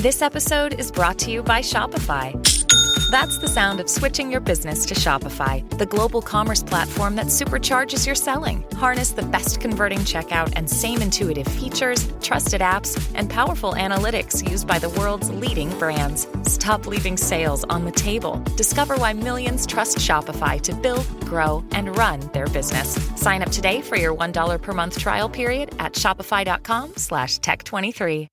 This episode is brought to you by Shopify. That's the sound of switching your business to Shopify, the global commerce platform that supercharges your selling. Harness the best converting checkout and same intuitive features, trusted apps, and powerful analytics used by the world's leading brands. Stop leaving sales on the table. Discover why millions trust Shopify to build, grow, and run their business. Sign up today for your $1 per month trial period at shopify.com/tech23.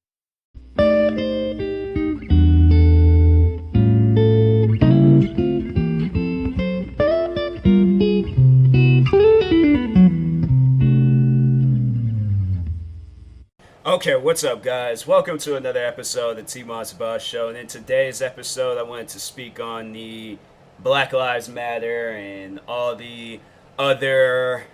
Okay, what's up, guys? Welcome to another episode of the TMossBoss Show. And in today's episode, I wanted to speak on the Black Lives Matter and all the other,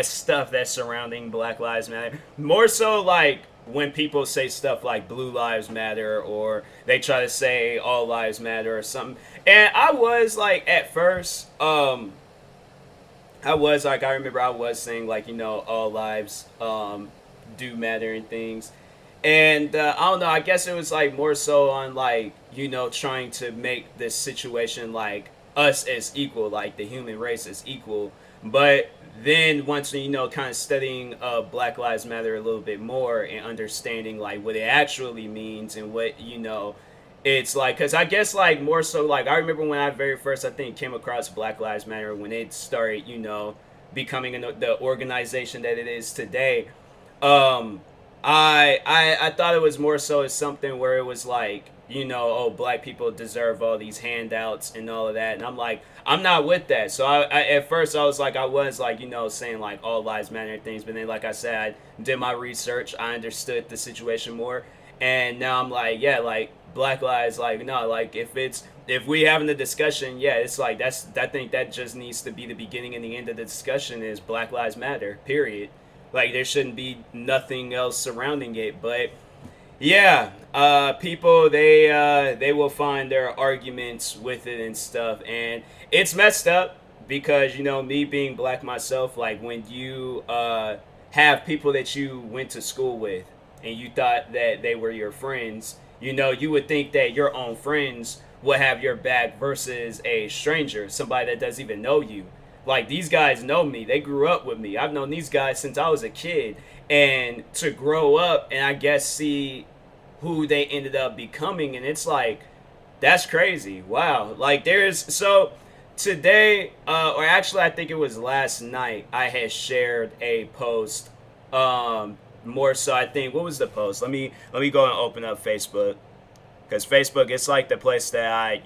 stuff that's surrounding Black Lives Matter. More so, like, when people say stuff like Blue Lives Matter or they try to say All Lives Matter or something. And I was, like, at first, I remember I was saying, like, all lives, do matter and things, and I don't know, I guess it was like more so on like trying to make this situation like us as equal, like the human race is equal. But then once kind of studying Black Lives Matter a little bit more and understanding like what it actually means and what it's like, because I guess like more so like I remember when I very first I think came across Black Lives Matter when it started becoming the organization that it is today. I thought it was more so as something where it was like, black people deserve all these handouts and all of that. And I'm like, I'm not with that. So I at first I was like, saying like all lives matter and things. But then, like I said, I did my research. I understood the situation more. And now I'm like, yeah, like Black Lives, like, no, like if we having the discussion, yeah, it's like, I think that just needs to be the beginning and the end of the discussion is Black Lives Matter, period. Like, there shouldn't be nothing else surrounding it. But, yeah, people, they will find their arguments with it and stuff. And it's messed up because, me being black myself, like, when you have people that you went to school with and you thought that they were your friends, you would think that your own friends would have your back versus a stranger, somebody that doesn't even know you. Like, these guys know me. They grew up with me. I've known these guys since I was a kid. And to grow up and I guess see who they ended up becoming, and it's like, that's crazy. Wow. Like, so today, or actually I think it was last night, I had shared a post. More so, I think, what was the post? Let me go and open up Facebook. Because Facebook, it's like the place that I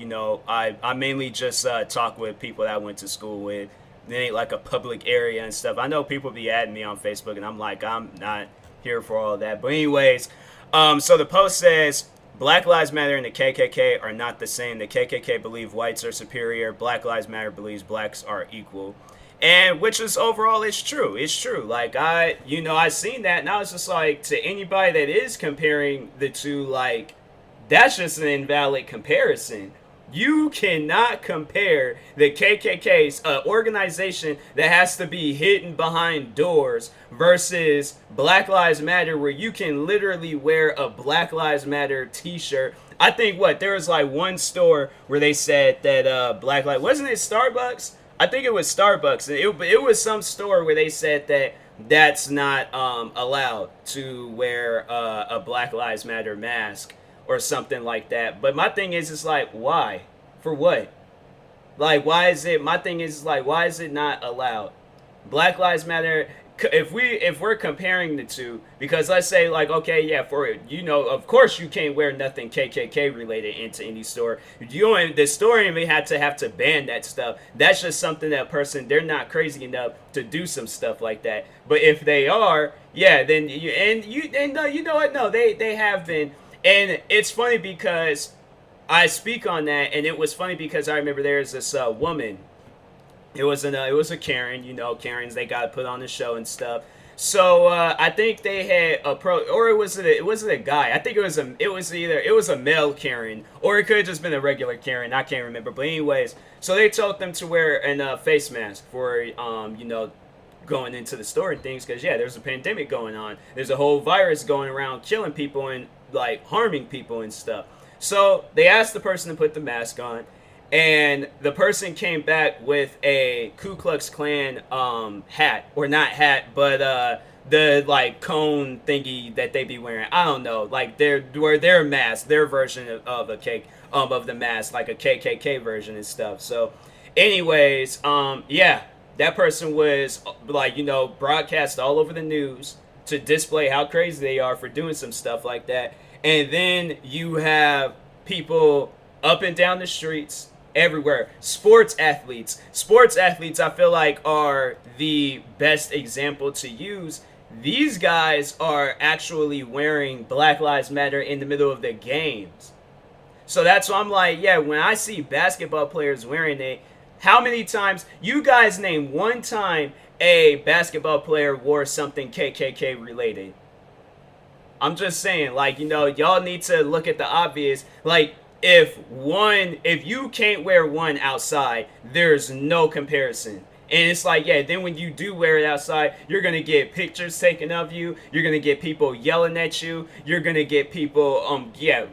mainly just talk with people that I went to school with. It ain't like a public area and stuff. I know people be adding me on Facebook, and I'm like, I'm not here for all that. But anyways, so the post says, Black Lives Matter and the KKK are not the same. The KKK believe whites are superior. Black Lives Matter believes blacks are equal. And which is overall, it's true. It's true. Like, I seen that, and I was just like, to anybody that is comparing the two, like, that's just an invalid comparison. You cannot compare the KKK's organization that has to be hidden behind doors versus Black Lives Matter, where you can literally wear a Black Lives Matter t-shirt. I think there was like one store where they said that Black Lives, wasn't it Starbucks? I think it was Starbucks. It was some store where they said that that's not allowed to wear a Black Lives Matter mask or something like that. But my thing is, it's like, why? For what? Like, why is it, my thing is, like, why is it not allowed? Black Lives Matter, if we're comparing the two, because let's say, like, okay, yeah, of course you can't wear nothing KKK related into any store. The store even had to ban that stuff. That's just something that person, they're not crazy enough to do some stuff like that. But if they are, yeah, then you know what? No, they have been. And it's funny because I speak on that, and it was funny because I remember there's this woman. It was a Karen. Karens, they got put on the show and stuff. So I think they had or was it a guy? I think it was a male Karen, or it could have just been a regular Karen. I can't remember. But anyways, so they told them to wear a face mask for going into the store and things, because yeah, there's a pandemic going on. There's a whole virus going around killing people, and like harming people and stuff. So they asked the person to put the mask on, and the person came back with a Ku Klux Klan hat, or not hat, but the like cone thingy that they be wearing. I don't know, like their mask, their version of a cake of the mask, like a KKK version and stuff. So, anyways, yeah, that person was like, you know, broadcast all over the news to display how crazy they are for doing some stuff like that. And then you have people up and down the streets everywhere. Sports athletes, I feel like, are the best example to use. These guys are actually wearing Black Lives Matter in the middle of the games. So that's why I'm like, yeah, when I see basketball players wearing it, how many times, you guys name one time a basketball player wore something KKK related? I'm just saying, like, you know, y'all need to look at the obvious. Like, if you can't wear one outside, there's no comparison. And it's like, yeah, then when you do wear it outside, you're going to get pictures taken of you. You're going to get people yelling at you. You're going to get people,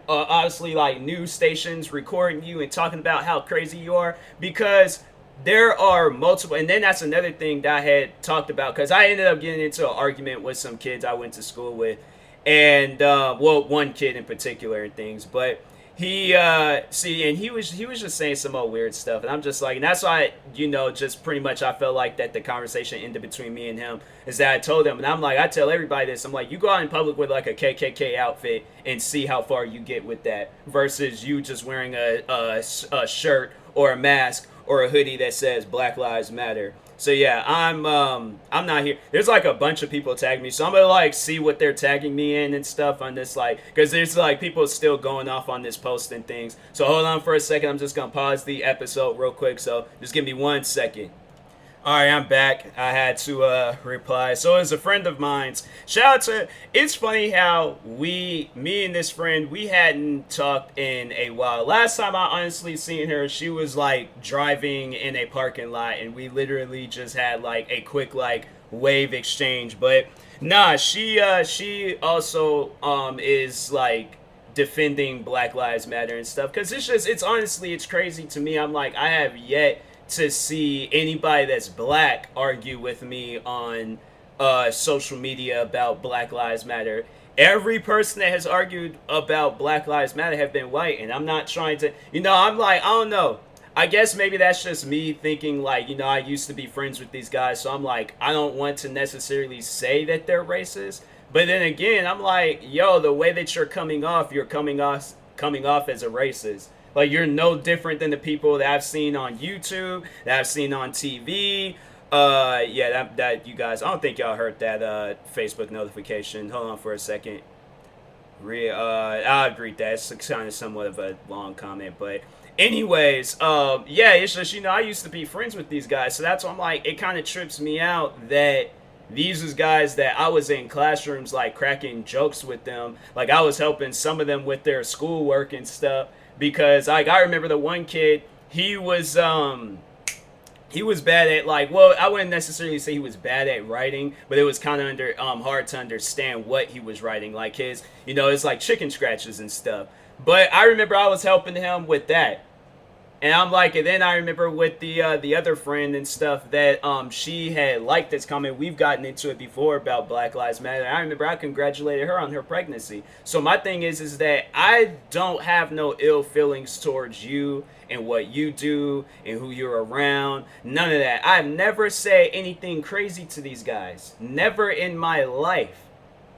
obviously, like, news stations recording you and talking about how crazy you are. Because there are multiple, and then that's another thing that I had talked about. Because I ended up getting into an argument with some kids I went to school with. And, one kid in particular and things. But he was just saying some old weird stuff, and I'm just like, and that's why, you know, just pretty much I felt like that the conversation ended between me and him, is that I told him, and I'm like, I tell everybody this, I'm like, you go out in public with like a KKK outfit and see how far you get with that, versus you just wearing a shirt or a mask or a hoodie that says Black Lives Matter. So yeah, I'm not here. There's like a bunch of people tagging me, so I'm gonna like see what they're tagging me in and stuff on this, like, because there's like people still going off on this post and things. So hold on for a second. I'm just gonna pause the episode real quick. So just give me 1 second. All right, I'm back. I had to reply. So as a friend of mine's, shout out to, it's funny how me and this friend, we hadn't talked in a while. Last time I honestly seen her, she was like driving in a parking lot, and we literally just had like a quick like wave exchange. But nah, she also is like defending Black Lives Matter and stuff, because it's honestly, it's crazy to me. I'm like, I have yet to see anybody that's black argue with me on social media about Black Lives Matter. Every person that has argued about Black Lives Matter have been white, and I'm not trying to, you know, I'm like, I don't know. I guess maybe that's just me thinking like, you know, I used to be friends with these guys, so I'm like, I don't want to necessarily say that they're racist. But then again, I'm like, yo, the way that you're coming off as a racist. Like, you're no different than the people that I've seen on YouTube, that I've seen on TV. Yeah, that you guys, I don't think y'all heard that Facebook notification. Hold on for a second. I'll agree that it's kind of somewhat of a long comment, but anyways, yeah, it's just, you know, I used to be friends with these guys, so that's why I'm like, it kind of trips me out that these was guys that I was in classrooms like cracking jokes with them. Like, I was helping some of them with their schoolwork and stuff. Because like, I remember the one kid, he was bad at, like, well, I wouldn't necessarily say he was bad at writing, but it was kind of hard to understand what he was writing. Like, his, you know, it's like chicken scratches and stuff. But I remember I was helping him with that. And I'm like, and then I remember with the other friend and stuff that she had liked this comment. We've gotten into it before about Black Lives Matter. I remember I congratulated her on her pregnancy. So my thing is that I don't have no ill feelings towards you and what you do and who you're around. None of that. I've never said anything crazy to these guys. Never in my life.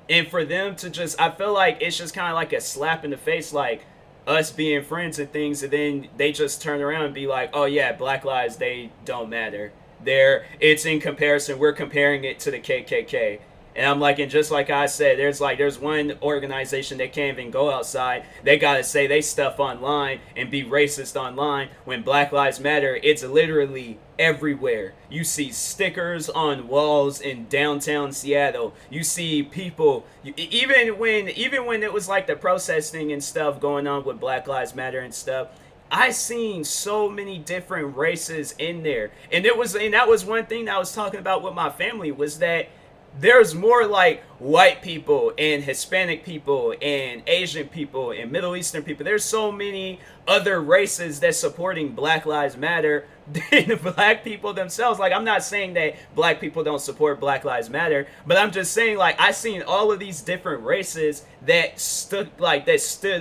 And for them to just, I feel like it's just kind of like a slap in the face, like, us being friends and things, and then they just turn around and be like, oh yeah, Black lives, they don't matter. It's in comparison, we're comparing it to the KKK. And I'm like, and just like I said, there's one organization that can't even go outside. They gotta say they stuff online and be racist online. When Black Lives Matter, it's literally everywhere. You see stickers on walls in downtown Seattle. You see people, even when it was like the protesting and stuff going on with Black Lives Matter and stuff, I seen so many different races in there. And that was one thing that I was talking about with my family, was that there's more like white people and Hispanic people and Asian people and Middle Eastern people. There's so many other races that's supporting Black Lives Matter than black people themselves. Like, I'm not saying that black people don't support Black Lives Matter, but I'm just saying, like, I seen all of these different races that stood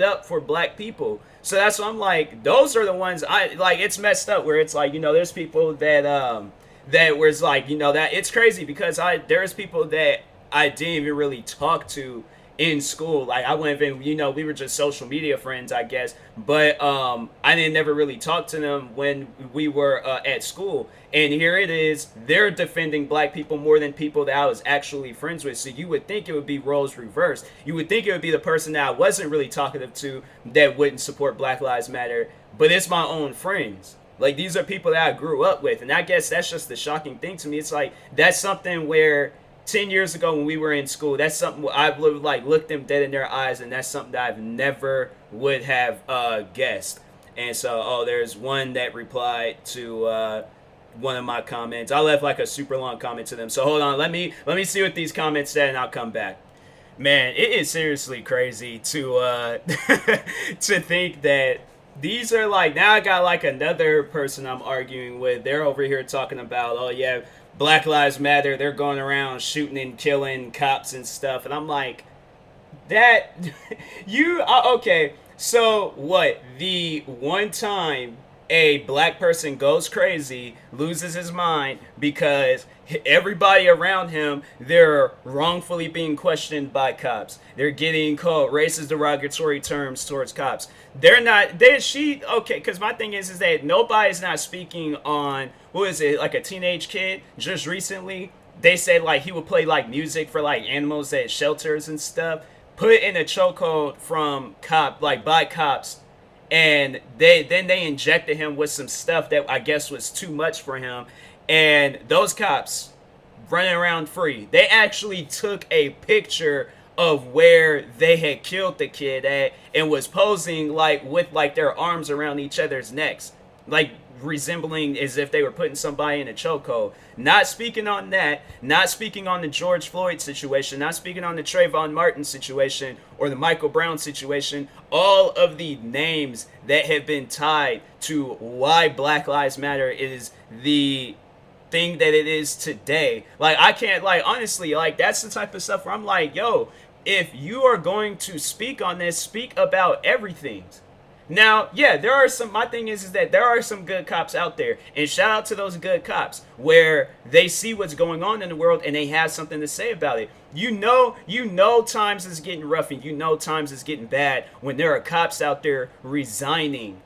up for black people. So that's why I'm like, those are the ones I like. It's messed up where it's like, there's people that was like, that it's crazy because there's people that I didn't even really talk to in school. Like, I wouldn't even, we were just social media friends, I guess, but I didn't never really talk to them when we were at school. And here it is, they're defending black people more than people that I was actually friends with. So you would think it would be roles reversed. You would think it would be the person that I wasn't really talkative to that wouldn't support Black Lives Matter, but it's my own friends. Like, these are people that I grew up with, and I guess that's just the shocking thing to me. It's like, that's something where 10 years ago when we were in school, that's something I would like look them dead in their eyes, and that's something that I've never would have guessed. And so, there's one that replied to one of my comments. I left like a super long comment to them. So hold on, let me see what these comments said, and I'll come back. Man, it is seriously crazy to to think that these are like, now I got like another person I'm arguing with. They're over here talking about, oh yeah, Black Lives Matter. They're going around shooting and killing cops and stuff. And I'm like, that, okay. So what? The one time a black person goes crazy, loses his mind because everybody around him, they're wrongfully being questioned by cops. They're getting called racist, derogatory terms towards cops. Because my thing is that nobody's not speaking on, what is it, like a teenage kid just recently. They said like he would play like music for like animals at shelters and stuff, put in a chokehold by cops. And they injected him with some stuff that I guess was too much for him. And those cops running around free. They actually took a picture of where they had killed the kid at and was posing like with like their arms around each other's necks, like resembling as if they were putting somebody in a chokehold. Not speaking on that, not speaking on the George Floyd situation, not speaking on the Trayvon Martin situation or the Michael Brown situation. All of the names that have been tied to why Black Lives Matter is the thing that it is today. Like, I can't, like, honestly, like, that's the type of stuff where I'm like, yo, if you are going to speak on this, speak about everything. Now, yeah, my thing is that there are some good cops out there, and shout out to those good cops where they see what's going on in the world and they have something to say about it. You know times is getting rough and you know times is getting bad when there are cops out there resigning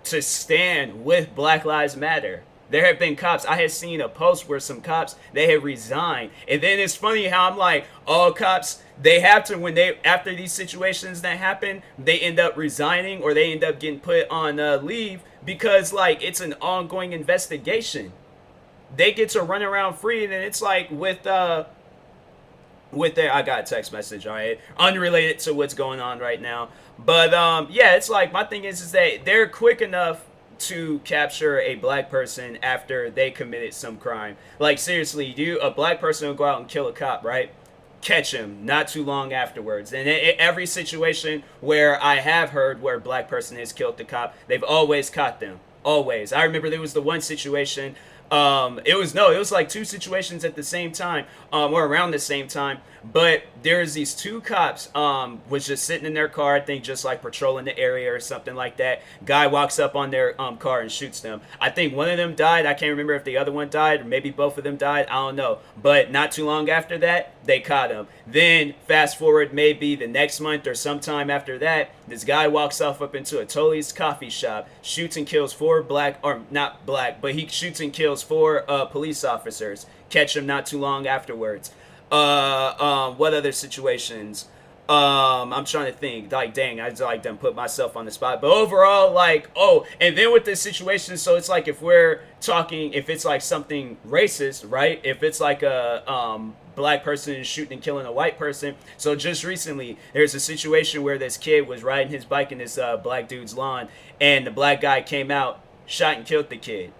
to stand with Black Lives Matter. There have been cops. I had seen a post where some cops, they had resigned. And then it's funny how I'm like, all cops, they have to, after these situations that happen, they end up resigning or they end up getting put on leave because, like, it's an ongoing investigation. They get to run around free, and then it's like with their, I got a text message, all right, unrelated to what's going on right now. But, yeah, it's like, my thing is that they're quick enough to capture a black person after they committed some crime. Like, seriously, a black person will go out and kill a cop, right? Catch him not too long afterwards. And every situation where I have heard where a black person has killed the cop, they've always caught them. Always. I remember there was the one situation, it was like two situations at the same time, or around the same time. But there's these two cops, was just sitting in their car, I think just like patrolling the area or something like that. Guy walks up on their car and shoots them. I think one of them died. I can't remember if the other one died or maybe both of them died. I don't know. But not too long after that, they caught him. Then fast forward maybe the next month or sometime after that, this guy walks off up into a Tully's coffee shop, shoots and kills four he shoots and kills four police officers. Catch him not too long afterwards. What other situations? I'm trying to think. Like, dang, I just like done put myself on the spot. But overall, like, and then with this situation, so it's like if it's like something racist, right? If it's like a black person is shooting and killing a white person. So just recently, there's a situation where this kid was riding his bike in this black dude's lawn, and the black guy came out, shot and killed the kid.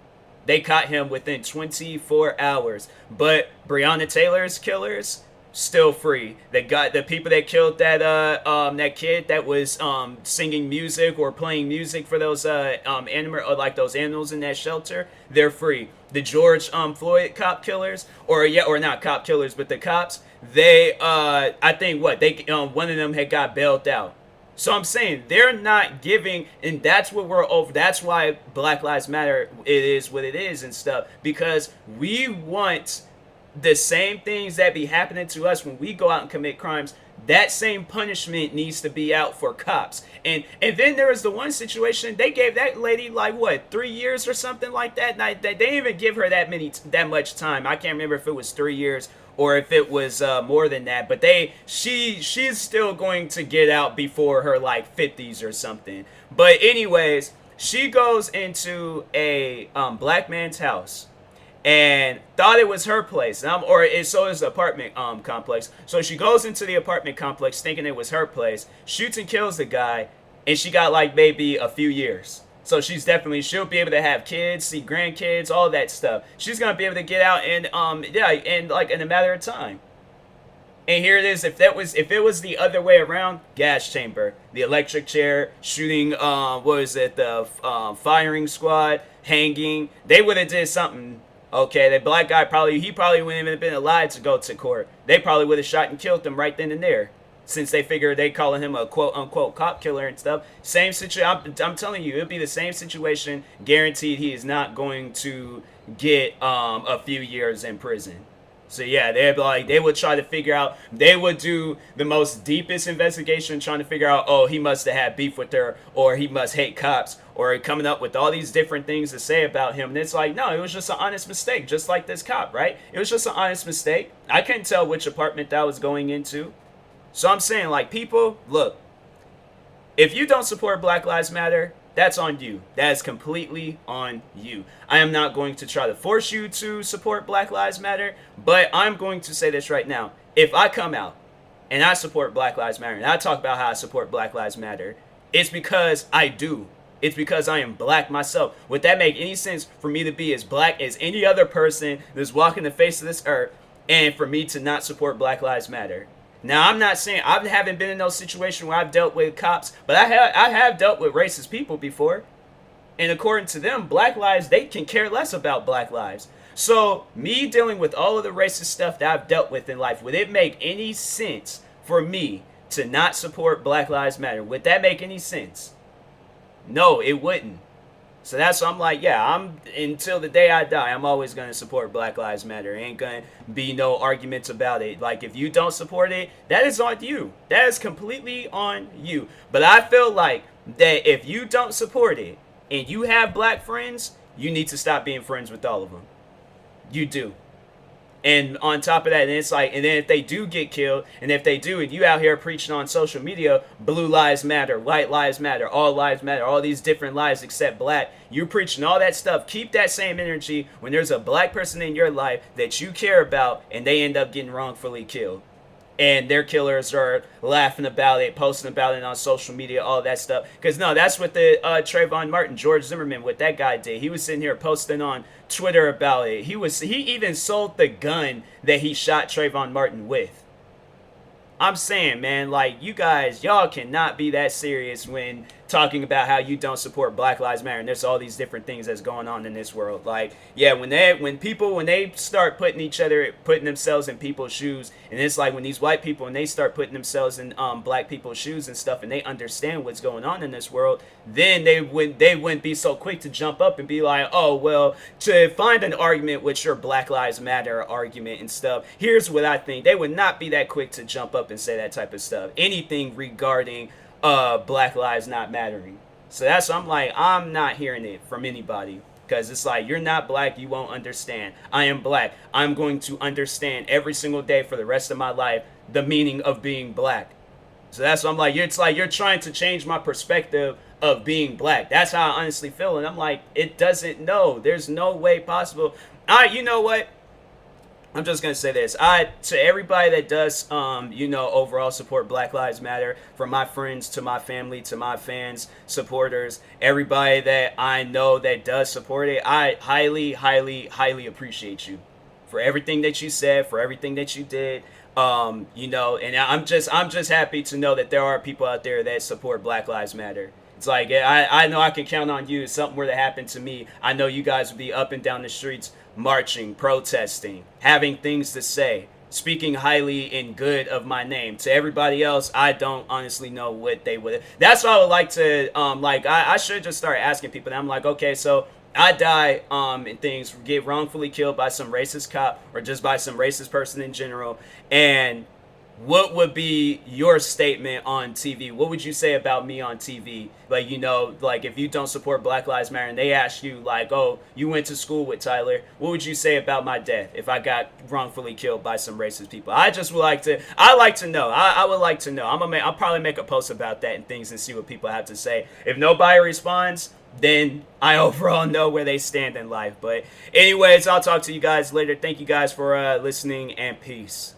They caught him within 24 hours. But Breonna Taylor's killers, still free. The people that killed that kid that was singing music or playing music for those animal, or like those animals in that shelter, they're free. The George Floyd cop killers, or not cop killers, but the cops, they I think one of them had got bailed out. So I'm saying they're not giving, and that's what we're over. That's why Black Lives Matter, it is what it is and stuff, because we want the same things that be happening to us when we go out and commit crimes. That same punishment needs to be out for cops. And then there was the one situation, they gave that lady like 3 years or something like that. And they didn't even give her that much time. I can't remember if it was 3 years or if it was more than that. But she's still going to get out before her like 50s or something. But anyways, she goes into a black man's house and thought it was her place, so is the apartment complex. So she goes into the apartment complex thinking it was her place, shoots and kills the guy, and she got like maybe a few years. So she'll be able to have kids, see grandkids, all that stuff. She's gonna be able to get out and like in a matter of time. And here it is. If it was the other way around, gas chamber, the electric chair, shooting, the firing squad, hanging, they would have did something. Okay, that black guy probably wouldn't even have been alive to go to court. They probably would have shot and killed him right then and there, since they figured they calling him a quote unquote cop killer and stuff. Same situation. I'm telling you, it'll be the same situation. Guaranteed, he is not going to get a few years in prison. So yeah, they would try to figure out, they would do the most deepest investigation trying to figure out, oh, he must have had beef with her, or he must hate cops, or coming up with all these different things to say about him. And it's like, no, it was just an honest mistake, just like this cop, right? It was just an honest mistake. I couldn't tell which apartment that was going into. So I'm saying, like, people, look, if you don't support Black Lives Matter, that's on you. That is completely on you. I am not going to try to force you to support Black Lives Matter, but I'm going to say this right now. If I come out and I support Black Lives Matter, and I talk about how I support Black Lives Matter, it's because I do. It's because I am black myself. Would that make any sense for me to be as black as any other person that's walking the face of this earth, and for me to not support Black Lives Matter? Now, I'm not saying I haven't been in those situations where I've dealt with cops, but I have dealt with racist people before. And according to them, black lives, they can care less about black lives. So me dealing with all of the racist stuff that I've dealt with in life, would it make any sense for me to not support Black Lives Matter? Would that make any sense? No, it wouldn't. So that's why I'm like, yeah, until the day I die, I'm always going to support Black Lives Matter. Ain't going to be no arguments about it. Like, if you don't support it, that is on you. That is completely on you. But I feel like that if you don't support it and you have black friends, you need to stop being friends with all of them. You do. And on top of that, and it's like, and then if they do get killed, and if they do, and you out here preaching on social media, blue lives matter, white lives matter, all these different lives except black, you're preaching all that stuff. Keep that same energy when there's a black person in your life that you care about, and they end up getting wrongfully killed. And their killers are laughing about it, posting about it on social media, all that stuff. Because, no, that's what the Trayvon Martin, George Zimmerman, what that guy did. He was sitting here posting on Twitter about it. He even sold the gun that he shot Trayvon Martin with. I'm saying, man, like, you guys, y'all cannot be that serious when talking about how you don't support Black Lives Matter, and there's all these different things that's going on in this world. Like, yeah, when they start putting themselves in people's shoes, and it's like when these white people, when they start putting themselves in black people's shoes and stuff, and they understand what's going on in this world, then they wouldn't be so quick to jump up and be like, oh, well, to find an argument with your Black Lives Matter argument and stuff, here's what I think. They would not be that quick to jump up and say that type of stuff. Anything regarding Black lives not mattering. So that's, I'm like, I'm not hearing it from anybody, because it's like, you're not black, you won't understand. I am black. I'm going to understand every single day for the rest of my life the meaning of being black. So that's what I'm like, it's like you're trying to change my perspective of being black. That's how I honestly feel. And I'm like, it doesn't, no, there's no way possible. You know what? I'm just going to say this. To everybody that does, overall support Black Lives Matter, from my friends to my family to my fans, supporters, everybody that I know that does support it, I highly, highly, highly appreciate you for everything that you said, for everything that you did. You know, and I'm just happy to know that there are people out there that support Black Lives Matter. It's like I know I can count on you. If something were to happen to me, I know you guys would be up and down the streets marching, protesting, having things to say, speaking highly and good of my name. To everybody else, I don't honestly know what they would. That's why I would like to I should just start asking people. And I'm like, okay, so I die and things get wrongfully killed by some racist cop or just by some racist person in general, and what would be your statement on TV? What would you say about me on TV? Like, you know, like if you don't support Black Lives Matter and they ask you like, oh, you went to school with Tyler, what would you say about my death if I got wrongfully killed by some racist people? I just would like to, I like to know. I would like to know. I'll probably make a post about that and things and see what people have to say. If nobody responds, then I overall know where they stand in life. But anyways, I'll talk to you guys later. Thank you guys for listening, and peace.